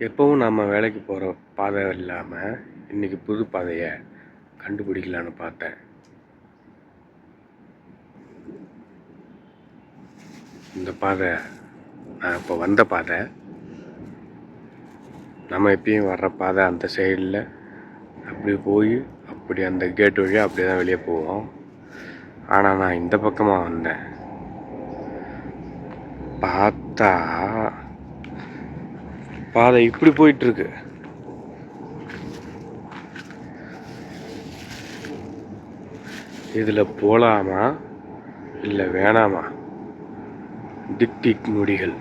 எப்பவும் நம்ம வேலைக்கு போகிற பாதை இல்லாமல் இன்றைக்கி புது பாதையை கண்டுபிடிக்கலான்னு பார்த்தேன். இந்த பாதை நான் இப்போ வந்த பாதை, நம்ம எப்பயும் வர்ற பாதை அந்த சைடில் அப்படி போய் அப்படி அந்த கேட் வழியாக அப்படியே தான் வெளியே போவோம். ஆனால் நான் இந்த பக்கமாக வந்தேன். பார்த்தா பாதை இப்படி போயிட்டுருக்கு. இதில் போகலாமா இல்லை வேணாமா? டிக் டிக் நொடிகள்.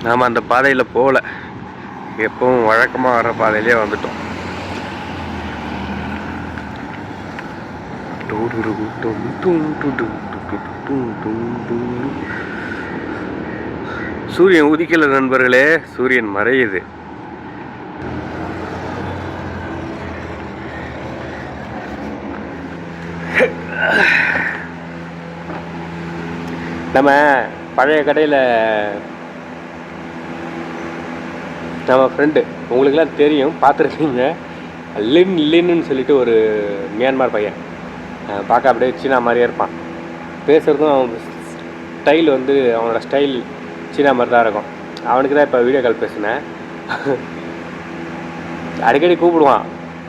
நாம் அந்த பாதையில் போகல, எப்பவும் வழக்கமாக வர்ற பாதையிலே வந்துட்டோம். சூரியன் உதிக்கல நண்பர்களே, சூரியன் மறையுது. நம்ம பழைய கடையில் நம்ம ஃப்ரெண்டு, உங்களுக்கெல்லாம் தெரியும், பார்த்துருக்கீங்க, லின்னு சொல்லிட்டு ஒரு மியான்மார் பையன். பார்க்க அப்படியே சீனா மாதிரியே இருப்பான். பேசுகிறதும் அவன் ஸ்டைல் வந்து அவனோட ஸ்டைல் சீனா மாதிரி தான் இருக்கும். அவனுக்கு தான் இப்போ வீடியோ கால் பேசினேன். அடிக்கடி கூப்பிடுவான்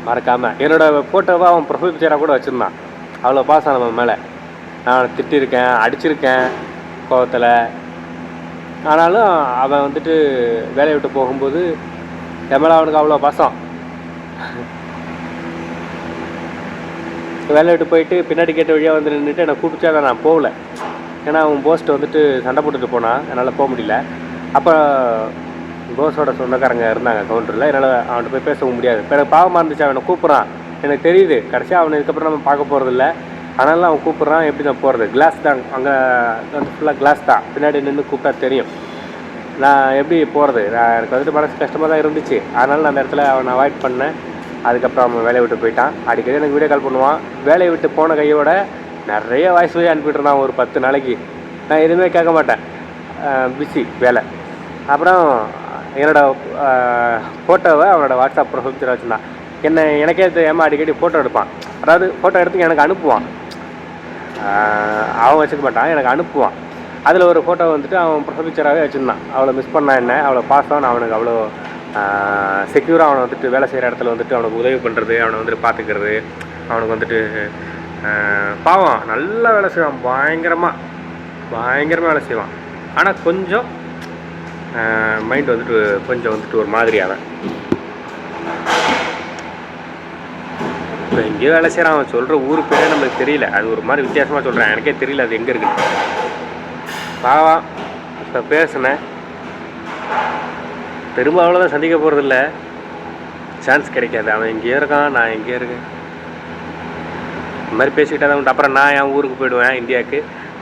மறக்காமல். என்னோடய ஃபோட்டோவை அவன் ப்ரொஃபைல் பிக்சராக கூட வச்சுருந்தான். அவ்வளோ பாசம் நம்ம மேலே. நான் திட்டிருக்கேன், அடிச்சிருக்கேன் கோவத்தில். ஆனாலும் அவன் வந்துட்டு வேலையை விட்டு போகும்போது என் மேலே அவனுக்கு அவ்வளோ பாசம். வேலை விட்டு போயிட்டு பின்னாடி கேட்ட வழியாக வந்து நின்றுட்டு என்னை கூப்பிட்டு நான் போகல. ஏன்னா அவன் போஸ்ட்டை வந்துட்டு சண்டை போட்டுட்டு போனான், என்னால் போக முடியல. அப்போ போஸோட சொந்தக்காரங்க இருந்தாங்க கவுண்டரில். என்னால் அவன்கிட்ட போய் பேசவும் முடியாது. இப்போ எனக்கு பாவமாக இருந்துச்சு. அவனை கூப்பிட்றான், எனக்கு தெரியுது கடைசியாக அவனை இதுக்கப்புறம் நம்ம பார்க்க போகிறதில்ல. ஆனாலும் அவன் கூப்பிட்றான், எப்படி நான் போகிறது? கிளாஸ் தான், அங்கே வந்து ஃபுல்லாக கிளாஸ் தான். பின்னாடி நின்று கூப்பிட்டா தெரியும். நான் எப்படி போகிறது? எனக்கு வந்துட்டு மனசு கஷ்டமாக தான் இருந்துச்சு. அதனால் நான் அந்த இடத்துல அவனை அவாய்ட் பண்ணேன். அதுக்கப்புறம் அவன் வேலையை விட்டு போயிட்டான். அடிக்கடி எனக்கு வீடியோ கால் பண்ணுவான். வேலையை விட்டு போன கையோட நிறைய வாய்ஸ் வழி அனுப்பிட்டு இருந்தான். ஒரு 10 நாளைக்கு நான் எதுவுமே கேட்க மாட்டேன், பிஸி வேலை. அப்புறம் என்னோடய ஃபோட்டோவை அவனோட வாட்ஸ்அப் ப்ரொஃபைல் வச்சுருந்தான். எனக்கே தெரியாமல் அடிக்கடி ஃபோட்டோ எடுப்பான். அதாவது ஃபோட்டோ எடுத்து எனக்கு அனுப்புவான். அவன் வச்சுக்க மாட்டான், எனக்கு அனுப்புவான். அதில் ஒரு ஃபோட்டோ வந்துட்டு அவன் ப்ரொஃபைல் பிக்சராகவே வச்சுருந்தான். அவ்வளோ மிஸ் பண்ணான் என்ன, அவ்வளோ பாசம். அவனுக்கு அவ்வளோ செக்யூராக அவனை வந்துட்டு வேலை செய்கிற இடத்துல வந்துட்டு அவனுக்கு உதவி பண்ணுறது, அவனை வந்துட்டு பார்த்துக்கிறது. அவனுக்கு வந்துட்டு பாவம் நல்லா வேலை செய்வான், பயங்கரமாக வேலை செய்வான். ஆனால் கொஞ்சம் மைண்ட் வந்துட்டு கொஞ்சம் வந்துட்டு ஒரு மாதிரி. அவன் இப்போ எங்கேயோ வேலை செய்கிறான். அவன் சொல்கிற ஊர் பேரே நம்மளுக்கு தெரியல. அது ஒரு மாதிரி வித்தியாசமாக சொல்கிறேன், எனக்கே தெரியல அது எங்கே இருக்குது. பாவம். இப்போ பேசுனேன், திரும்ப அவ்வளோதான் சந்திக்க போகிறதில்ல, சான்ஸ் கிடைக்காது. அவன் எங்கேயோ இருக்கான், நான் எங்கேயோ இருக்கேன். இந்த மாதிரி பேசிக்கிட்டே தான் உண்டு. அப்புறம் நான் என் ஊருக்கு போயிடுவேன், இந்தியாவுக்கு.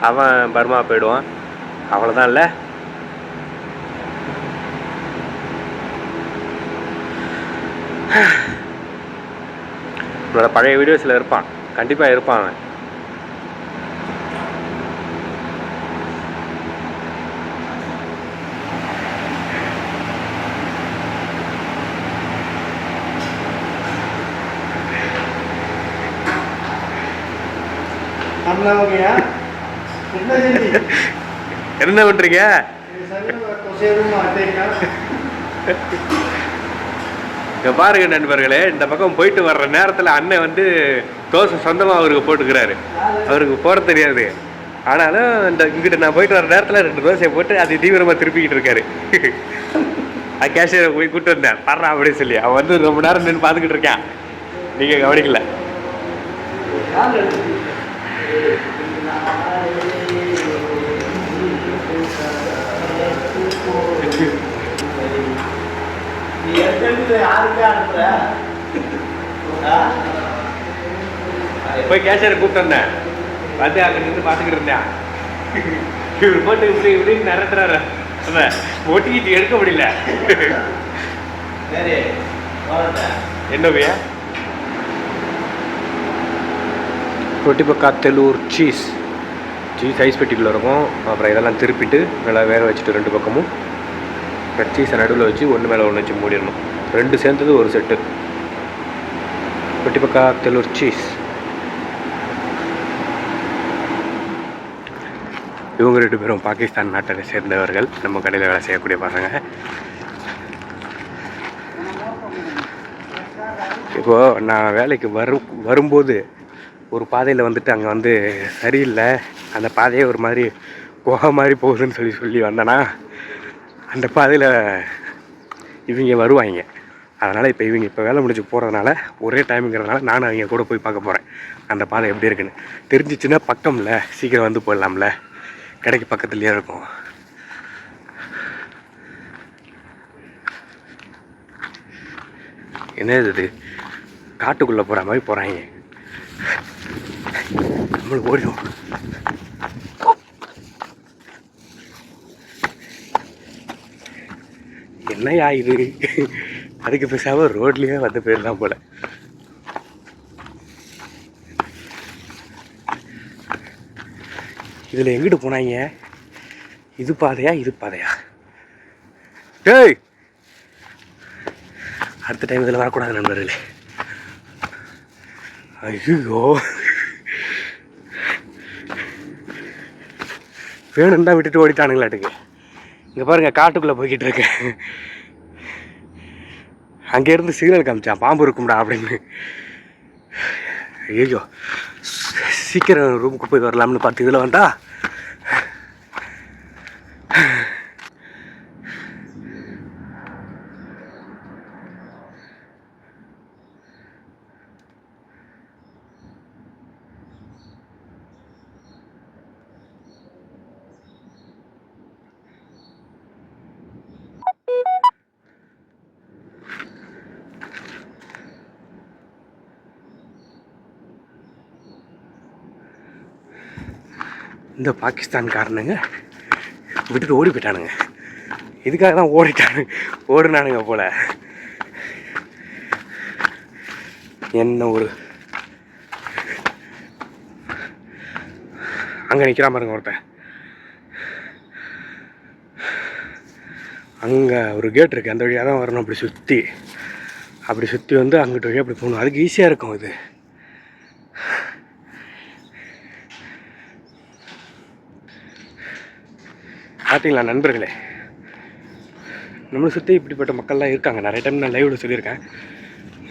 அவன் பர்மா போயிடுவான். அவ்வளோதான். இல்லை, என்னோட பழைய வீடியோஸில் இருப்பான், கண்டிப்பாக இருப்பான் அவன். என்ன பண்றீங்க? இங்க பாருங்க நண்பர்களே, இந்த பக்கம் போயிட்டு வர்ற நேரத்தில் அண்ணன் வந்து தோசை சொந்தமாக அவருக்கு போட்டுக்கிறாரு. அவருக்கு போட தெரியாது. ஆனாலும் இந்த இங்கிட்ட நான் போயிட்டு வர நேரத்தில் 2 தோசையை போட்டு அது தீவிரமாக திருப்பிக்கிட்டு இருக்காரு. அது கேஷியரை போய் கூப்பிட்டு வந்தேன், படுறான் அப்படின்னு சொல்லி. அவன் வந்து ரொம்ப நேரம் நின்று பார்த்துக்கிட்டு இருக்கான், நீங்கள் கவனிக்கல. போய் கேஷியரை கூப்பிட்டு வந்தேன், வந்து அங்கே நின்று பார்த்துக்கிட்டு இருந்தேன். இவர் போட்டு இப்படி இப்படின்னு நிரட்டுறாரு. ஒட்டிக்கிட்டு எடுக்க முடியல. என்ன பையா? ரொட்டி பக்கா தெலூர் சீஸ். சீஸ் ஐஸ் பெட்டிக்குள்ளே இருக்கும். அப்புறம் இதெல்லாம் திருப்பிட்டு நல்லா வேக வச்சுட்டு 2 பக்கமும் சீஸை நடுவில் வச்சு ஒன்று மேலே ஒன்று வச்சு மூடிடணும். 2 சேர்ந்தது ஒரு செட்டு. கொட்டிப்பக்கா தெல்லூர் சீஸ். இவங்க 2 பேரும் பாகிஸ்தான் நாட்டை சேர்ந்தவர்கள், நம்ம கடையில் வேலை செய்யக்கூடிய பசங்க. இப்போது நான் வேலைக்கு வரும்போது ஒரு பாதையில் வந்துட்டு அங்கே வந்து சரியில்லை, அந்த பாதையே ஒரு மாதிரி குகை மாதிரி போகுதுன்னு சொல்லி வந்தேன்னா அந்த பாதையில் இவங்க வருவாங்க. அதனால் இப்போ வேலை முடிஞ்சு போகிறதுனால ஒரே டைமுங்கிறதுனால நானும் அவங்க கூட போய் பார்க்க போகிறேன் அந்த பாதை எப்படி இருக்குன்னு. தெரிஞ்சிச்சுன்னா பக்கம்ல சீக்கிரம் வந்து போயிடலாம்ல, கடைக்கு பக்கத்துலேயே இருக்கும். என்ன இது காட்டுக்குள்ளே போகிற மாதிரி போகிறாங்க. நம்மளுக்கு ஓடிடும். என்னையா இது, அதுக்கு பேசாமல் ரோட்லேயே வந்து போயிடலாம் போல. இதில் எங்கிட்டு போனாங்க? இது பாதையா இது பாதையா? டேய், அடுத்த டைம் இதில் வரக்கூடாது நண்பர்களே. ஐயோ, வேணும்னு தான் விட்டுட்டு ஓடிட்டானுங்களாட்டுக்கு. இங்கே பாருங்கள், காட்டுக்குள்ளே போய்கிட்டு இருக்கேன். அங்கேருந்து சிக்னல் காமிச்சான் பாம்பு இருக்கும்டா அப்படின்னு. ஐயோ, சீக்கிரம் ரூமுக்கு போய் வரலாம்னு பார்த்து இதில் வந்தா இந்த பாகிஸ்தான்காரனுங்க விட்டுட்டு ஓடி போயிட்டானுங்க. இதுக்காக தான் ஓடினானுங்க போல. என்ன ஒரு அங்கே நிற்கிறான் பாருங்க ஒருத்தன். அங்கே ஒரு கேட் இருக்குது, அந்த வழியாக தான் வரணும். அப்படி சுற்றி வந்து அங்கிட்ட வழியாக அப்படி போகணும். அதுக்கு ஈஸியாக இருக்கும் இது. பார்த்தீங்களா நண்பர்களே, நம்மளை சுற்றி இப்படிப்பட்ட மக்கள்லாம் இருக்காங்க. நிறைய டைம் நான் லைவில் சொல்லியிருக்கேன்.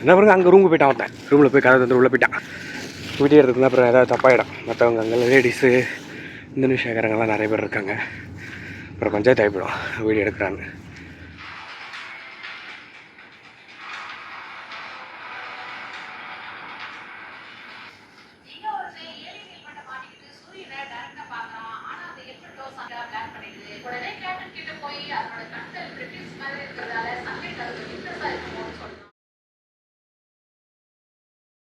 என்ன பாருங்க, அங்கே ரூமுக்கு போயிட்டான் ஒருத்தன். ரூமில் போய் கதை வந்து உள்ளே போயிட்டான். வீடியோ எடுத்துருந்தா அப்புறம் ஏதாவது தப்பாயிடும். மற்றவங்க அங்கே லேடிஸு இந்தோனேஷியாக்காரங்கெல்லாம் நிறைய பேர் இருக்காங்க. அப்புறம் பஞ்சாயத்து ஆகிப்படும் வீடியோ எடுக்கிறான்னு.